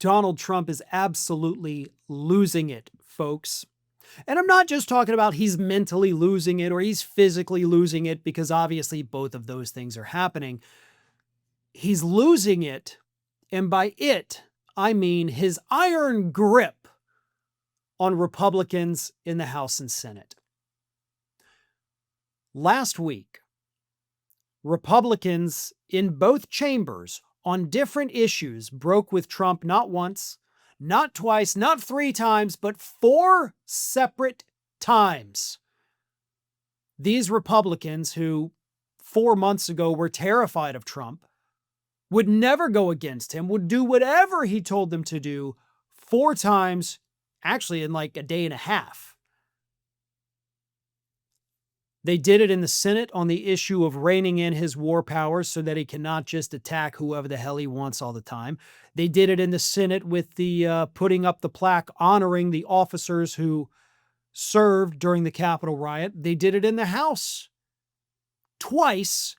Donald Trump is absolutely losing it, folks. And I'm not just talking about he's mentally losing it or he's physically losing it, because obviously both of those things are happening. He's losing it, and by it, I mean his iron grip on Republicans in the House and Senate. Last week, Republicans in both chambers on different issues broke with Trump not once, not twice, not 3 times, but 4 separate times. These Republicans who 4 months ago were terrified of Trump would never go against him, would do whatever he told them to do 4 times, actually in like a day and a half. They did it in the Senate on the issue of reining in his war powers so that he cannot just attack whoever the hell he wants all the time. They did it in the Senate with the putting up the plaque honoring the officers who served during the Capitol riot. They did it in the House twice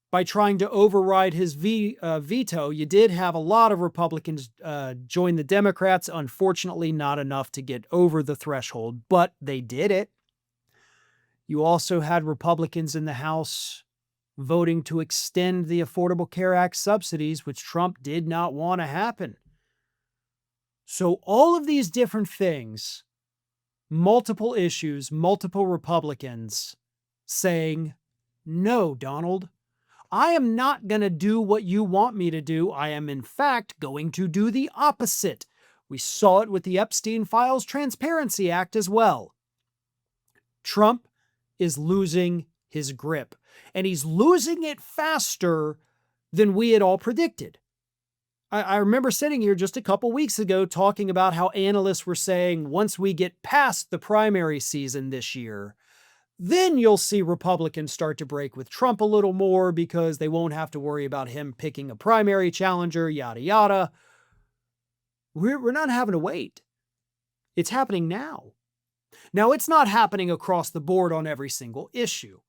by trying to override his veto. You did have a lot of Republicans join the Democrats. Unfortunately, not enough to get over the threshold, but they did it. You also had Republicans in the House voting to extend the Affordable Care Act subsidies, which Trump did not want to happen. So all of these different things, multiple issues, multiple Republicans saying, no, Donald, I am not going to do what you want me to do. I am, in fact, going to do the opposite. We saw it with the Epstein Files Transparency Act as well. Trump is losing his grip, and he's losing it faster than we had all predicted. I remember sitting here just a couple weeks ago talking about how analysts were saying once we get past the primary season this year, then you'll see Republicans start to break with Trump a little more because they won't have to worry about him picking a primary challenger, yada, yada. We're not having to wait. It's happening now. Now, it's not happening across the board on every single issue.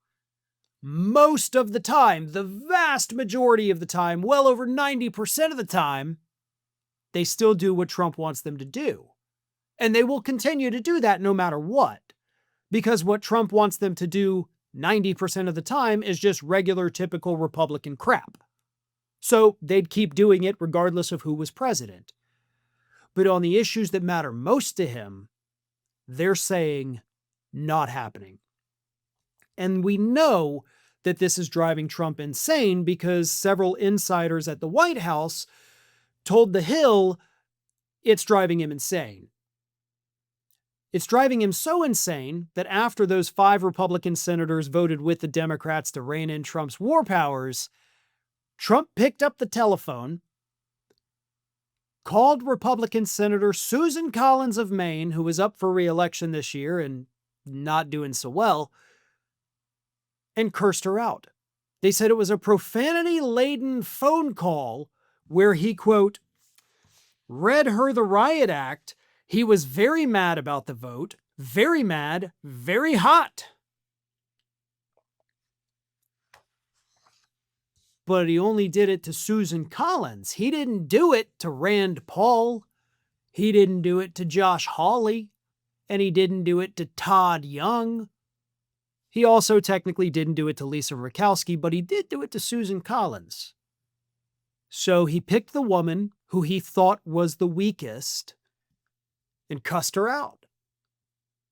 Most of the time, the vast majority of the time, well over 90% of the time, they still do what Trump wants them to do. And they will continue to do that no matter what. Because what Trump wants them to do 90% of the time is just regular, typical Republican crap. So they'd keep doing it regardless of who was president. But on the issues that matter most to him, they're saying not happening. And we know that this is driving Trump insane because several insiders at the White House told The Hill it's driving him insane. It's driving him so insane that after those 5 Republican senators voted with the Democrats to rein in Trump's war powers, Trump picked up the telephone, called Republican Senator Susan Collins of Maine, who was up for re-election this year and not doing so well, and cursed her out. They said it was a profanity-laden phone call where he, quote, read her the riot act. He was very mad about the vote, very mad, very hot. But he only did it to Susan Collins. He didn't do it to Rand Paul. He didn't do it to Josh Hawley. And he didn't do it to Todd Young. He also technically didn't do it to Lisa Murkowski, but he did do it to Susan Collins. So he picked the woman who he thought was the weakest and cussed her out.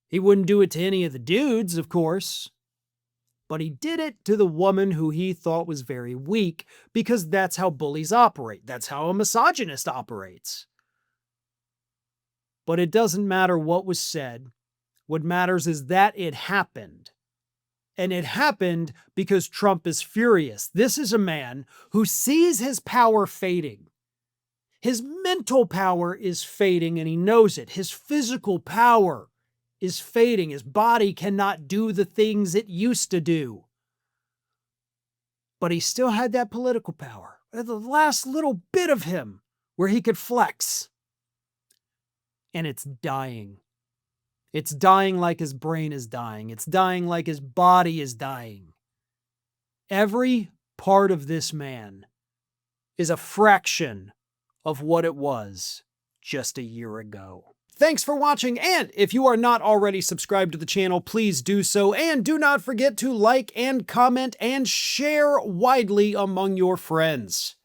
He wouldn't do it to any of the dudes, of course. But he did it to the woman who he thought was very weak because that's how bullies operate. That's how a misogynist operates. But it doesn't matter what was said. What matters is that it happened. And it happened because Trump is furious. This is a man who sees his power fading. His mental power is fading and he knows it. His physical power is fading. His body cannot do the things it used to do. But he still had that political power. The last little bit of him where he could flex. And it's dying. It's dying like his brain is dying. It's dying like his body is dying. Every part of this man is a fraction of what it was just a year ago. Thanks for watching, and if you are not already subscribed to the channel, please do so, and do not forget to like and comment and share widely among your friends.